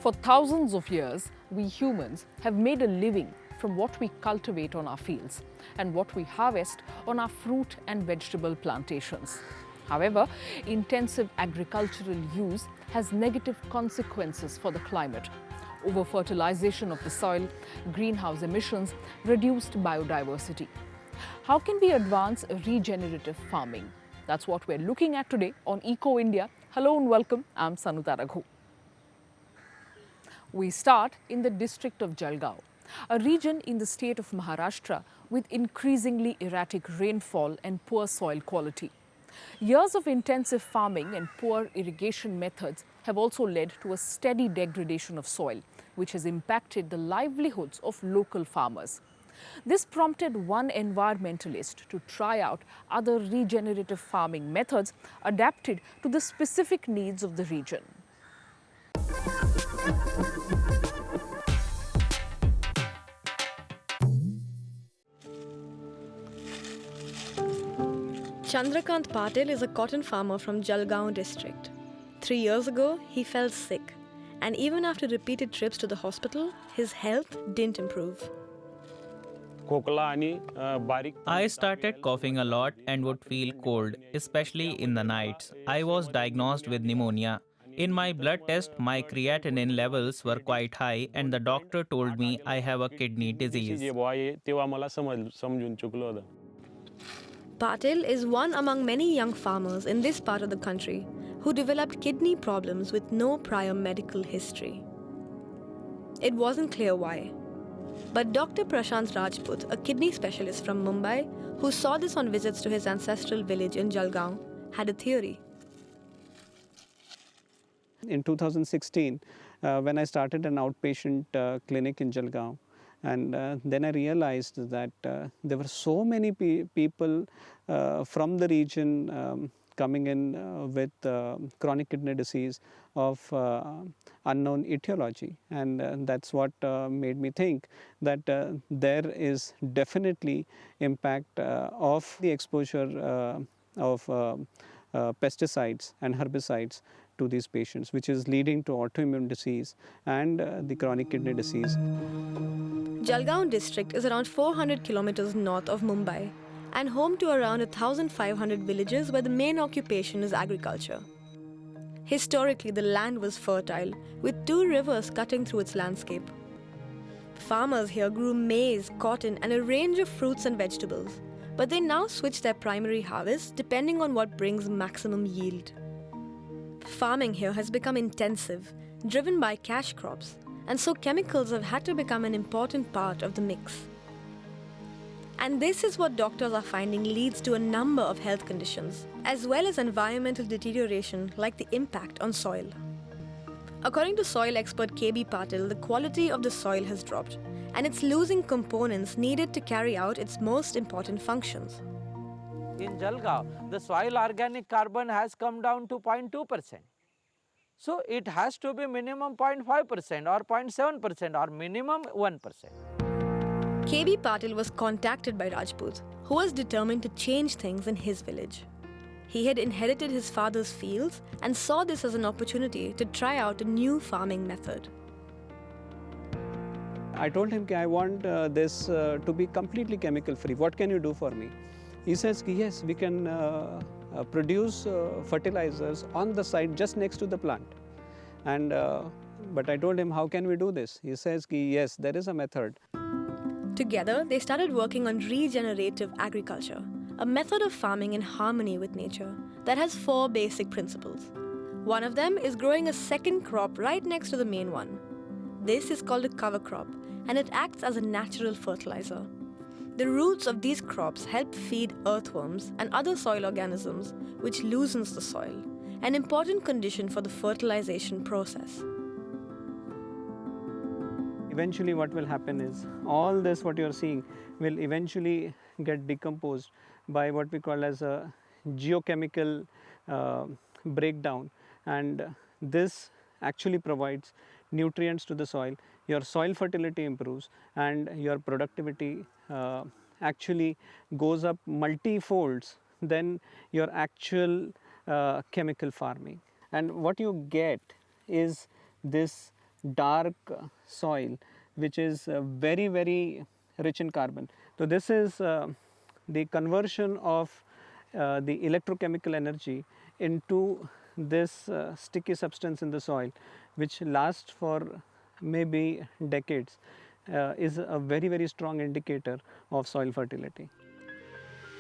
For thousands of years, we humans have made a living from what we cultivate on our fields and what we harvest on our fruit and vegetable plantations. However, intensive agricultural use has negative consequences for the climate. Over-fertilization of the soil, greenhouse emissions, reduced biodiversity. How can we advance regenerative farming? That's what we're looking at today on Eco India. Hello and welcome. I'm Sanuta Raghu. We start in the district of Jalgaon, a region in the state of Maharashtra with increasingly erratic rainfall and poor soil quality. Years of intensive farming and poor irrigation methods have also led to a steady degradation of soil, which has impacted the livelihoods of local farmers. This prompted one environmentalist to try out other regenerative farming methods adapted to the specific needs of the region. Chandrakant Patil is a cotton farmer from Jalgaon district. 3 years ago, he fell sick, and even after repeated trips to the hospital, his health didn't improve. I started coughing a lot and would feel cold, especially in the nights. I was diagnosed with pneumonia. In my blood test, my creatinine levels were quite high, and the doctor told me I have a kidney disease. Patil is one among many young farmers in this part of the country who developed kidney problems with no prior medical history. It wasn't clear why. But Dr. Prashant Rajput, a kidney specialist from Mumbai who saw this on visits to his ancestral village in Jalgaon, had a theory. In 2016, when I started an outpatient clinic in Jalgaon, and then I realized that there were so many people from the region coming in with chronic kidney disease of unknown etiology. And that's what made me think that there is definitely impact of the exposure of pesticides and herbicides to these patients, which is leading to autoimmune disease and the chronic kidney disease. Jalgaon district is around 400 kilometers north of Mumbai and home to around 1,500 villages where the main occupation is agriculture. Historically, the land was fertile, with 2 rivers cutting through its landscape. Farmers here grew maize, cotton, and a range of fruits and vegetables, but they now switch their primary harvest depending on what brings maximum yield. Farming here has become intensive, driven by cash crops, and so chemicals have had to become an important part of the mix. And this is what doctors are finding leads to a number of health conditions, as well as environmental deterioration like the impact on soil. According to soil expert KB Patil, the quality of the soil has dropped, and it's losing components needed to carry out its most important functions. In Jalgaon, the soil organic carbon has come down to 0.2%. So it has to be minimum 0.5% or 0.7% or minimum 1%. KB Patil was contacted by Rajput, who was determined to change things in his village. He had inherited his father's fields and saw this as an opportunity to try out a new farming method. I told him, I want this to be completely chemical free. What can you do for me? He says, yes, we can produce fertilizers on the site just next to the plant. And but I told him, how can we do this? He says, yes, there is a method. Together, they started working on regenerative agriculture, a method of farming in harmony with nature that has 4 basic principles. One of them is growing a second crop right next to the main one. This is called a cover crop, and it acts as a natural fertilizer. The roots of these crops help feed earthworms and other soil organisms, which loosens the soil, an important condition for the fertilization process. Eventually what will happen is, all this what you are seeing will eventually get decomposed by what we call as a geochemical breakdown, and this actually provides nutrients to the soil. Your soil fertility improves and your productivity actually goes up multi-folds than your actual chemical farming. And what you get is this dark soil which is very, very rich in carbon. So this is the conversion of the electrochemical energy into this sticky substance in the soil, which lasts for maybe decades, is a very, very strong indicator of soil fertility.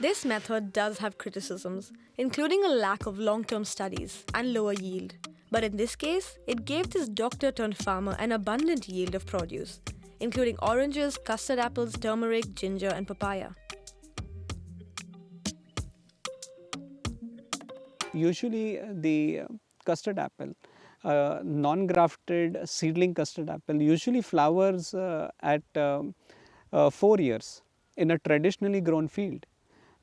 This method does have criticisms, including a lack of long-term studies and lower yield. But in this case, it gave this doctor-turned-farmer an abundant yield of produce, including oranges, custard apples, turmeric, ginger, and papaya. Usually the custard apple, non-grafted seedling custard apple, usually flowers at 4 years in a traditionally grown field.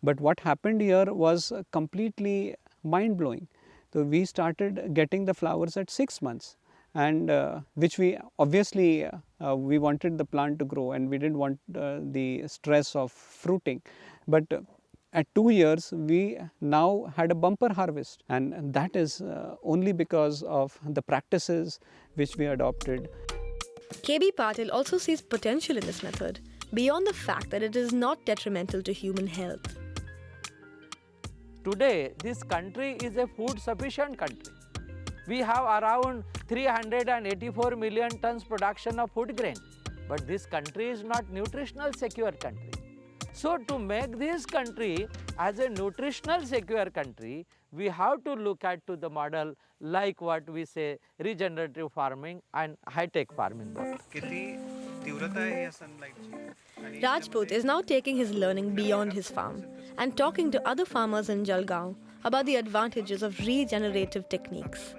But what happened here was completely mind-blowing. So we started getting the flowers at 6 months, and which we obviously we wanted the plant to grow, and we didn't want the stress of fruiting. But at 2 years, we now had a bumper harvest, and that is only because of the practices which we adopted. KB Patil also sees potential in this method, beyond the fact that it is not detrimental to human health. Today, this country is a food sufficient country. We have around 384 million tons production of food grain, but this country is not nutritional secure country. So to make this country as a nutritional secure country, we have to look at to the model like what we say regenerative farming and high-tech farming both. Rajput is now taking his learning beyond his farm and talking to other farmers in Jalgaon about the advantages of regenerative techniques.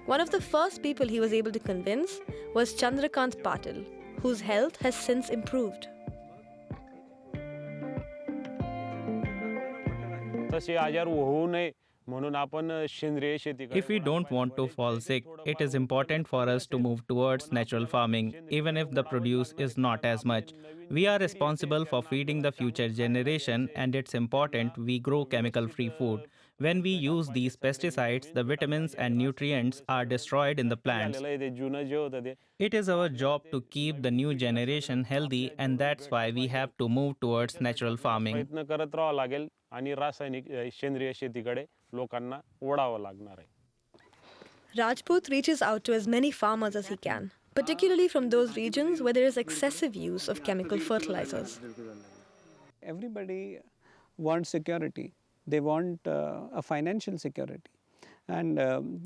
One of the first people he was able to convince was Chandrakant Patil, whose health has since improved. If we don't want to fall sick, it is important for us to move towards natural farming, even if the produce is not as much. We are responsible for feeding the future generation, and it's important we grow chemical-free food. When we use these pesticides, the vitamins and nutrients are destroyed in the plants. It is our job to keep the new generation healthy, and that's why we have to move towards natural farming. Rajput reaches out to as many farmers as he can, particularly from those regions where there is excessive use of chemical fertilizers. Everybody wants security. They want a financial security. And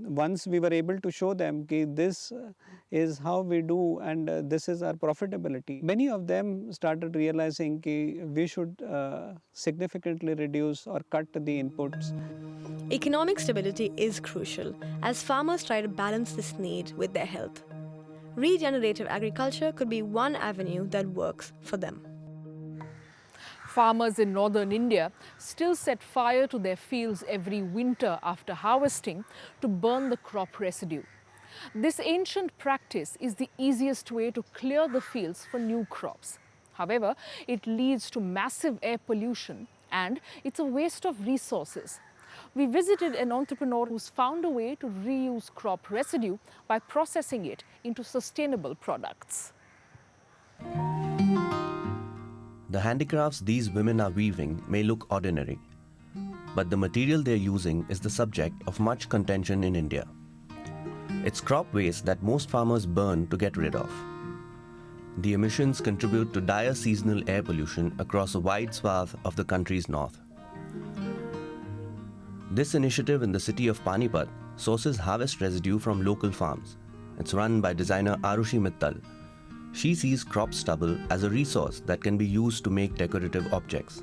once we were able to show them that this is how we do and this is our profitability, many of them started realizing that we should significantly reduce or cut the inputs. Economic stability is crucial as farmers try to balance this need with their health. Regenerative agriculture could be one avenue that works for them. Farmers in northern India still set fire to their fields every winter after harvesting to burn the crop residue. This ancient practice is the easiest way to clear the fields for new crops. However, it leads to massive air pollution and it's a waste of resources. We visited an entrepreneur who's found a way to reuse crop residue by processing it into sustainable products. The handicrafts these women are weaving may look ordinary, but the material they're using is the subject of much contention in India. It's crop waste that most farmers burn to get rid of. The emissions contribute to dire seasonal air pollution across a wide swath of the country's north. This initiative in the city of Panipat sources harvest residue from local farms. It's run by designer Arushi Mittal. She sees crop stubble as a resource that can be used to make decorative objects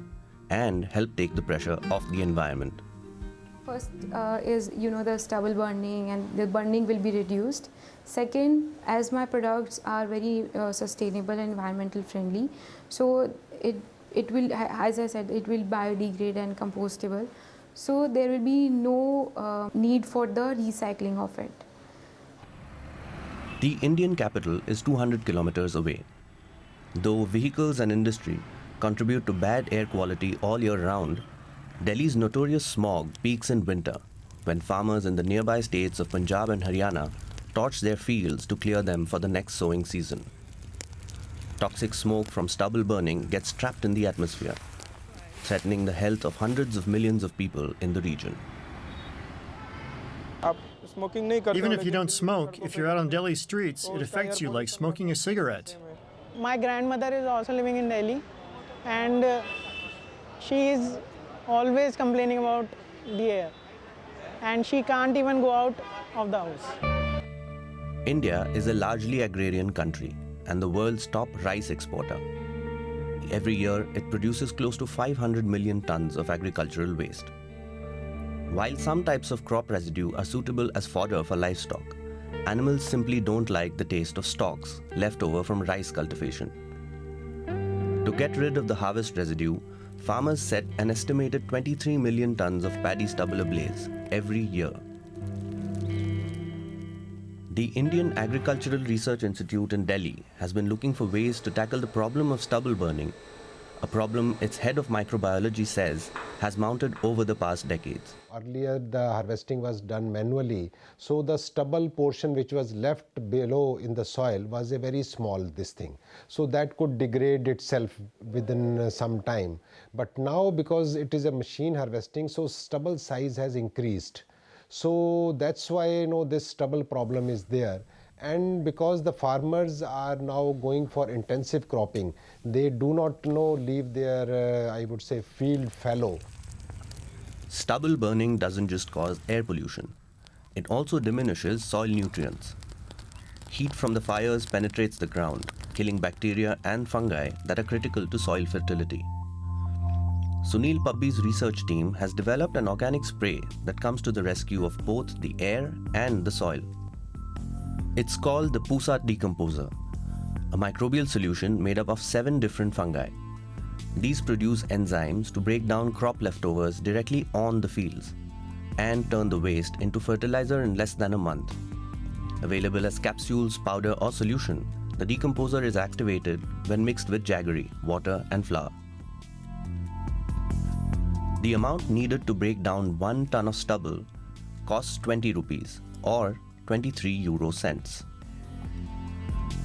and help take the pressure off the environment. First is the stubble burning, and the burning will be reduced. Second, as my products are very sustainable and environmental friendly, so it will, as I said, it will biodegrade and compostable. So there will be no need for the recycling of it. The Indian capital is 200 kilometers away. Though vehicles and industry contribute to bad air quality all year round, Delhi's notorious smog peaks in winter when farmers in the nearby states of Punjab and Haryana torch their fields to clear them for the next sowing season. Toxic smoke from stubble burning gets trapped in the atmosphere, threatening the health of hundreds of millions of people in the region. Even if you don't smoke, if you're out on Delhi streets, it affects you like smoking a cigarette. My grandmother is also living in Delhi, and she is always complaining about the air, and she can't even go out of the house. India is a largely agrarian country and the world's top rice exporter. Every year, it produces close to 500 million tons of agricultural waste. While some types of crop residue are suitable as fodder for livestock, animals simply don't like the taste of stalks left over from rice cultivation. To get rid of the harvest residue, farmers set an estimated 23 million tons of paddy stubble ablaze every year. The Indian Agricultural Research Institute in Delhi has been looking for ways to tackle the problem of stubble burning, a problem its head of microbiology says has mounted over the past decades. Earlier, the harvesting was done manually, so the stubble portion which was left below in the soil was a very small thing. So that could degrade itself within some time. But now, because it is a machine harvesting, so stubble size has increased. So that's why this stubble problem is there. And because the farmers are now going for intensive cropping, they do not leave their, I would say, field fallow. Stubble burning doesn't just cause air pollution. It also diminishes soil nutrients. Heat from the fires penetrates the ground, killing bacteria and fungi that are critical to soil fertility. Sunil Pabbi's research team has developed an organic spray that comes to the rescue of both the air and the soil. It's called the Pusa decomposer, a microbial solution made up of 7 different fungi. These produce enzymes to break down crop leftovers directly on the fields and turn the waste into fertilizer in less than a month. Available as capsules, powder or solution, the decomposer is activated when mixed with jaggery, water and flour. The amount needed to break down 1 ton of stubble costs 20 rupees or 23 euro cents.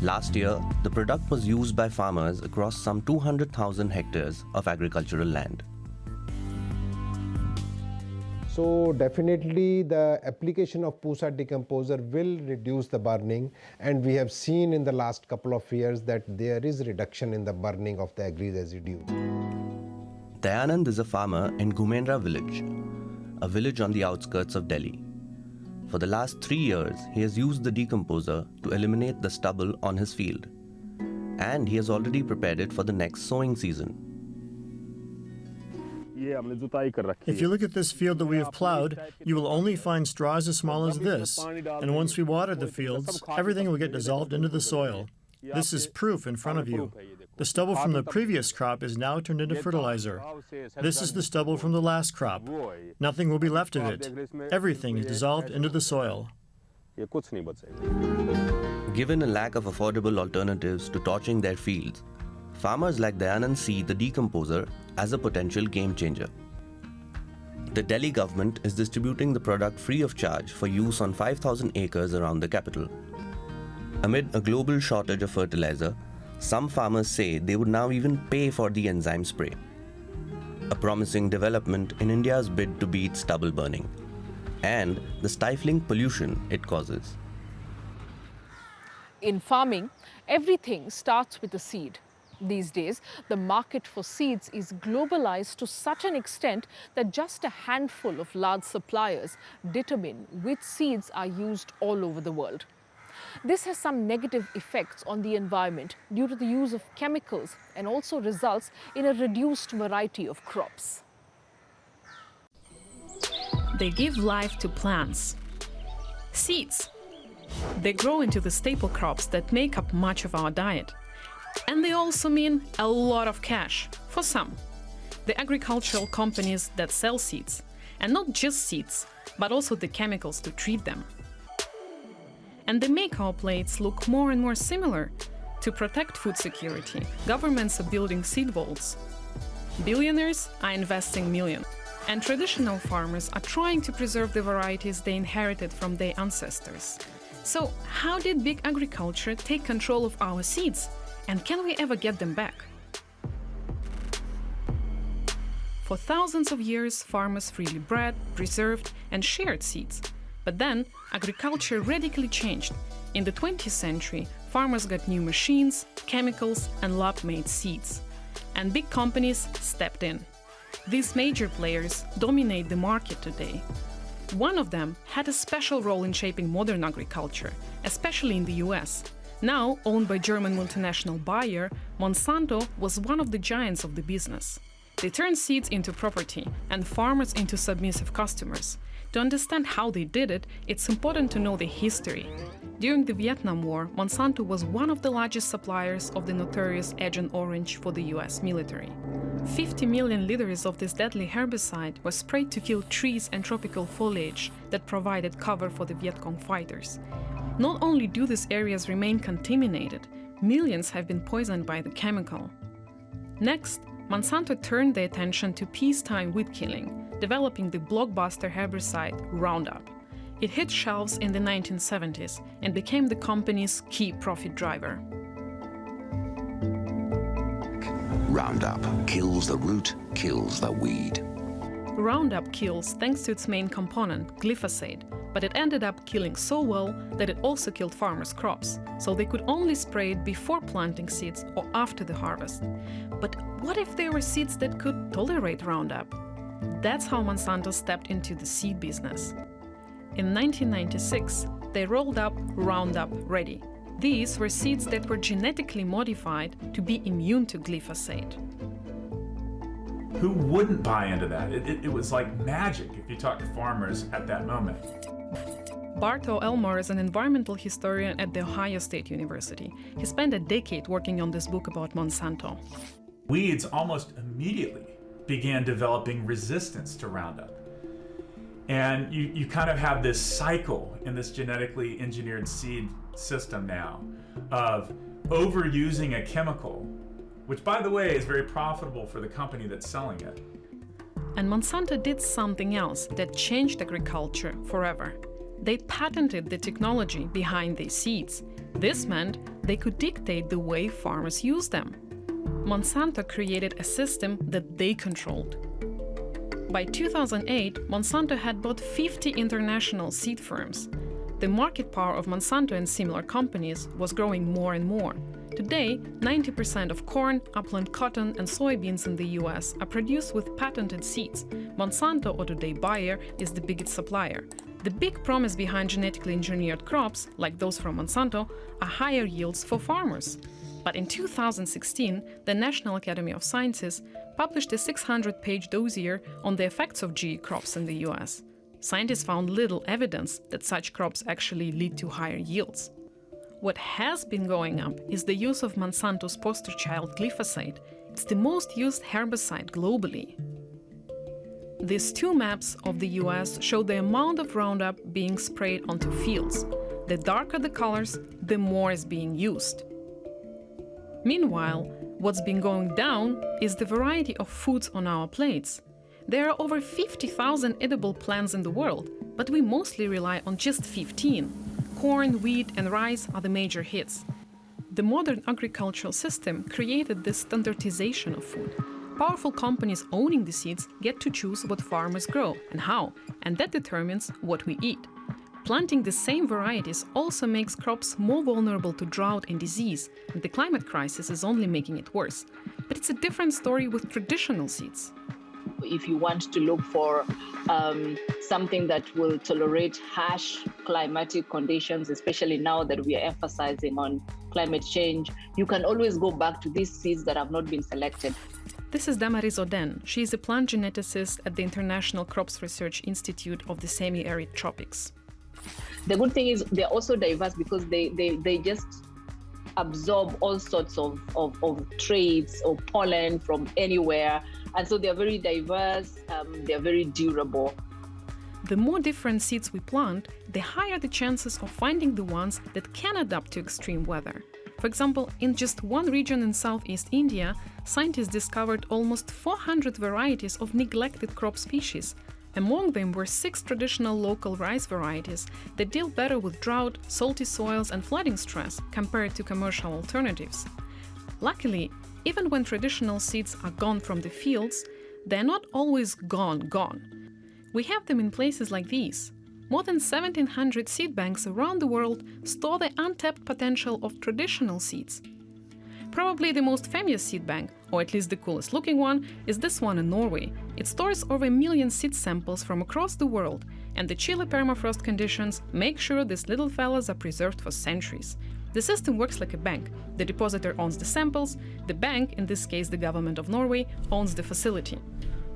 Last year, the product was used by farmers across some 200,000 hectares of agricultural land. So definitely the application of Pusa decomposer will reduce the burning, and we have seen in the last couple of years that there is reduction in the burning of the agri residue. Dayanand is a farmer in Ghumendra village, a village on the outskirts of Delhi. For the last 3 years, he has used the decomposer to eliminate the stubble on his field. And he has already prepared it for the next sowing season. If you look at this field that we have plowed, you will only find straws as small as this. And once we water the fields, everything will get dissolved into the soil. This is proof in front of you. The stubble from the previous crop is now turned into fertilizer. This is the stubble from the last crop. Nothing will be left of it. Everything is dissolved into the soil. Given a lack of affordable alternatives to torching their fields, farmers like Dayanand see the decomposer as a potential game changer. The Delhi government is distributing the product free of charge for use on 5,000 acres around the capital. Amid a global shortage of fertilizer, some farmers say they would now even pay for the enzyme spray. A promising development in India's bid to beat stubble burning and the stifling pollution it causes. In farming, everything starts with a seed. These days, the market for seeds is globalized to such an extent that just a handful of large suppliers determine which seeds are used all over the world. This has some negative effects on the environment due to the use of chemicals and also results in a reduced variety of crops. They give life to plants. Seeds. They grow into the staple crops that make up much of our diet. And they also mean a lot of cash for some. The agricultural companies that sell seeds. And not just seeds, but also the chemicals to treat them. And they make our plates look more and more similar. To protect food security, governments are building seed vaults. Billionaires are investing millions. And traditional farmers are trying to preserve the varieties they inherited from their ancestors. So, how did big agriculture take control of our seeds? And can we ever get them back? For thousands of years, farmers freely bred, preserved, and shared seeds. But then, agriculture radically changed. In the 20th century, farmers got new machines, chemicals, and lab-made seeds. And big companies stepped in. These major players dominate the market today. One of them had a special role in shaping modern agriculture, especially in the US. Now owned by German multinational Bayer, Monsanto was one of the giants of the business. They turned seeds into property and farmers into submissive customers. To understand how they did it, it's important to know the history. During the Vietnam War, Monsanto was one of the largest suppliers of the notorious Agent Orange for the US military. 50 million liters of this deadly herbicide were sprayed to kill trees and tropical foliage that provided cover for the Viet Cong fighters. Not only do these areas remain contaminated, millions have been poisoned by the chemical. Next, Monsanto turned their attention to peacetime weed killing, developing the blockbuster herbicide Roundup. It hit shelves in the 1970s and became the company's key profit driver. Roundup kills the root, kills the weed. Roundup kills thanks to its main component, glyphosate, but it ended up killing so well that it also killed farmers' crops, so they could only spray it before planting seeds or after the harvest. But what if there were seeds that could tolerate Roundup? That's how Monsanto stepped into the seed business. In 1996, they rolled up Roundup Ready. These were seeds that were genetically modified to be immune to glyphosate. Who wouldn't buy into that? It was like magic if you talk to farmers at that moment. Bart O. Elmore is an environmental historian at The Ohio State University. He spent a decade working on this book about Monsanto. Weeds almost immediately began developing resistance to Roundup. And you kind of have this cycle in this genetically engineered seed system now of overusing a chemical, which, by the way, is very profitable for the company that's selling it. And Monsanto did something else that changed agriculture forever. They patented the technology behind these seeds. This meant they could dictate the way farmers use them. Monsanto created a system that they controlled. By 2008, Monsanto had bought 50 international seed firms. The market power of Monsanto and similar companies was growing more and more. Today, 90% of corn, upland cotton, and soybeans in the US are produced with patented seeds. Monsanto, or today Bayer, is the biggest supplier. The big promise behind genetically engineered crops, like those from Monsanto, are higher yields for farmers. But in 2016, the National Academy of Sciences published a 600-page dossier on the effects of GE crops in the US. Scientists found little evidence that such crops actually lead to higher yields. What has been going up is the use of Monsanto's poster child glyphosate. It's the most used herbicide globally. These two maps of the US show the amount of Roundup being sprayed onto fields. The darker the colors, the more is being used. Meanwhile, what's been going down is the variety of foods on our plates. There are over 50,000 edible plants in the world, but we mostly rely on just 15. Corn, wheat, and rice are the major hits. The modern agricultural system created this standardization of food. Powerful companies owning the seeds get to choose what farmers grow and how, and that determines what we eat. Planting the same varieties also makes crops more vulnerable to drought and disease, and the climate crisis is only making it worse. But it's a different story with traditional seeds. If you want to look for something that will tolerate harsh climatic conditions, especially now that we are emphasizing on climate change, you can always go back to these seeds that have not been selected. This is Damaris Oden. She is a plant geneticist at the International Crops Research Institute of the Semi-Arid Tropics. The good thing is they're also diverse because they just absorb all sorts of traits or pollen from anywhere. And so they're very diverse, they're very durable. The more different seeds we plant, the higher the chances of finding the ones that can adapt to extreme weather. For example, in just one region in Southeast India, scientists discovered almost 400 varieties of neglected crop species. Among them were 6 traditional local rice varieties that deal better with drought, salty soils, and flooding stress compared to commercial alternatives. Luckily, even when traditional seeds are gone from the fields, they're not always gone. We have them in places like these. More than 1,700 seed banks around the world store the untapped potential of traditional seeds. Probably the most famous seed bank, or at least the coolest looking one, is this one in Norway. It stores over 1 million seed samples from across the world, and the chilly permafrost conditions make sure these little fellas are preserved for centuries. The system works like a bank. The depositor owns the samples, the bank, in this case the government of Norway, owns the facility.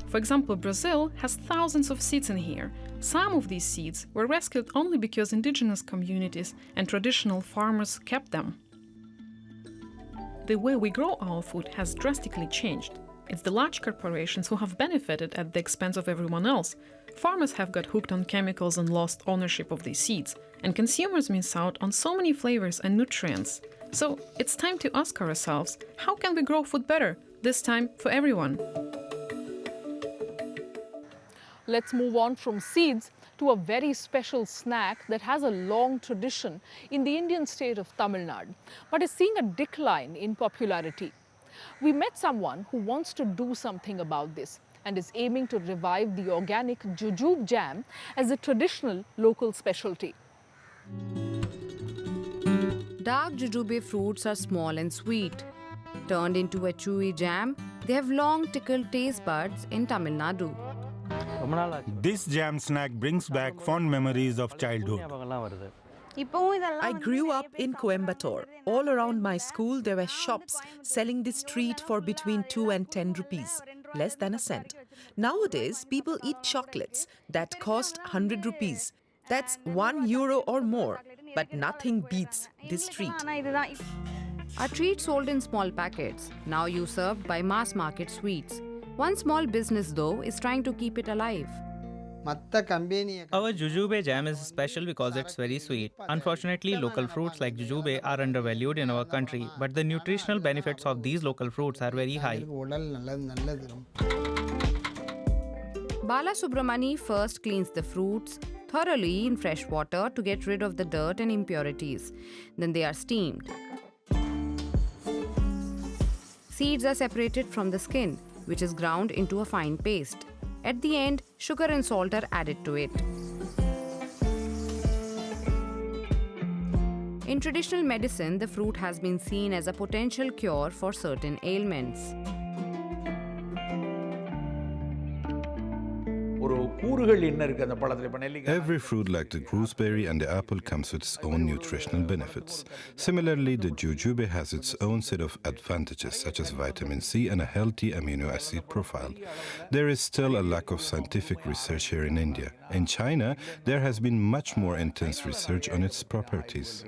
For example, Brazil has thousands of seeds in here. Some of these seeds were rescued only because indigenous communities and traditional farmers kept them. The way we grow our food has drastically changed. It's the large corporations who have benefited at the expense of everyone else. Farmers have got hooked on chemicals and lost ownership of these seeds, and consumers miss out on so many flavors and nutrients. So it's time to ask ourselves, how can we grow food better, this time for everyone? Let's move on from seeds to a very special snack that has a long tradition in the Indian state of Tamil Nadu, but is seeing a decline in popularity. We met someone who wants to do something about this and is aiming to revive the organic jujube jam as a traditional local specialty. Dark jujube fruits are small and sweet. Turned into a chewy jam, they have long tickled taste buds in Tamil Nadu. This jam snack brings back fond memories of childhood. I grew up in Coimbatore. All around my school, there were shops selling this treat for between 2 and 10 rupees, less than a cent. Nowadays, people eat chocolates that cost 100 rupees. That's €1 or more, but nothing beats this treat. A treat sold in small packets, now used served by mass market sweets. One small business, though, is trying to keep it alive. Our jujube jam is special because it's very sweet. Unfortunately, local fruits like jujube are undervalued in our country, but the nutritional benefits of these local fruits are very high. Bala Subramani first cleans the fruits thoroughly in fresh water to get rid of the dirt and impurities. Then they are steamed. Seeds are separated from the skin, which is ground into a fine paste. At the end, sugar and salt are added to it. In traditional medicine, the fruit has been seen as a potential cure for certain ailments. Every fruit like the gooseberry and the apple comes with its own nutritional benefits. Similarly, the jujube has its own set of advantages such as vitamin C and a healthy amino acid profile. There is still a lack of scientific research here in India. In China, there has been much more intense research on its properties.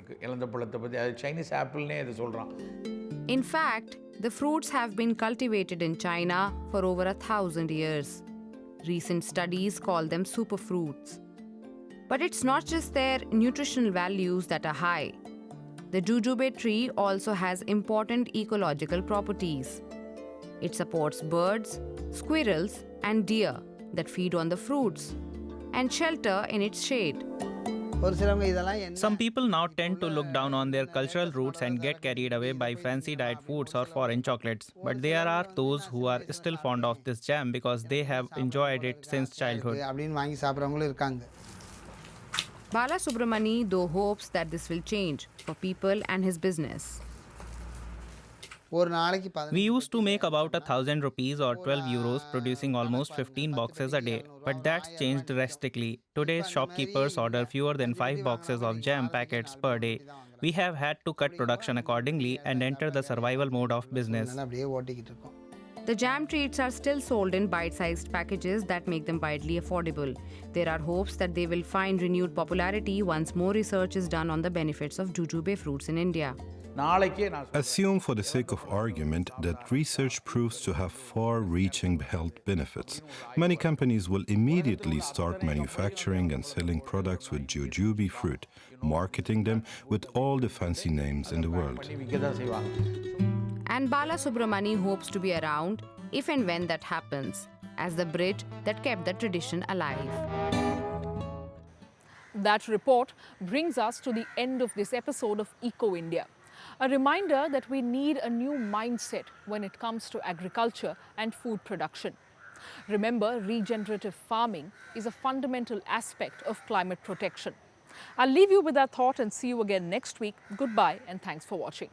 In fact, the fruits have been cultivated in China for over 1,000 years. Recent studies call them superfruits. But it's not just their nutritional values that are high. The jujube tree also has important ecological properties. It supports birds, squirrels, and deer that feed on the fruits and shelter in its shade. Some people now tend to look down on their cultural roots and get carried away by fancy diet foods or foreign chocolates. But there are those who are still fond of this jam because they have enjoyed it since childhood. Bala Subramani, though, hopes that this will change for people and his business. We used to make about 1,000 rupees or 12 euros producing almost 15 boxes a day, but that's changed drastically. Today's shopkeepers order fewer than 5 boxes of jam packets per day. We have had to cut production accordingly and enter the survival mode of business. The jam treats are still sold in bite-sized packages that make them widely affordable. There are hopes that they will find renewed popularity once more research is done on the benefits of jujube fruits in India. Assume for the sake of argument that research proves to have far-reaching health benefits. Many companies will immediately start manufacturing and selling products with jujube fruit, marketing them with all the fancy names in the world. And Bala Subramani hopes to be around if and when that happens, as the bridge that kept the tradition alive. That report brings us to the end of this episode of Eco India. A reminder that we need a new mindset when it comes to agriculture and food production. Remember, regenerative farming is a fundamental aspect of climate protection. I'll leave you with that thought and see you again next week. Goodbye and thanks for watching.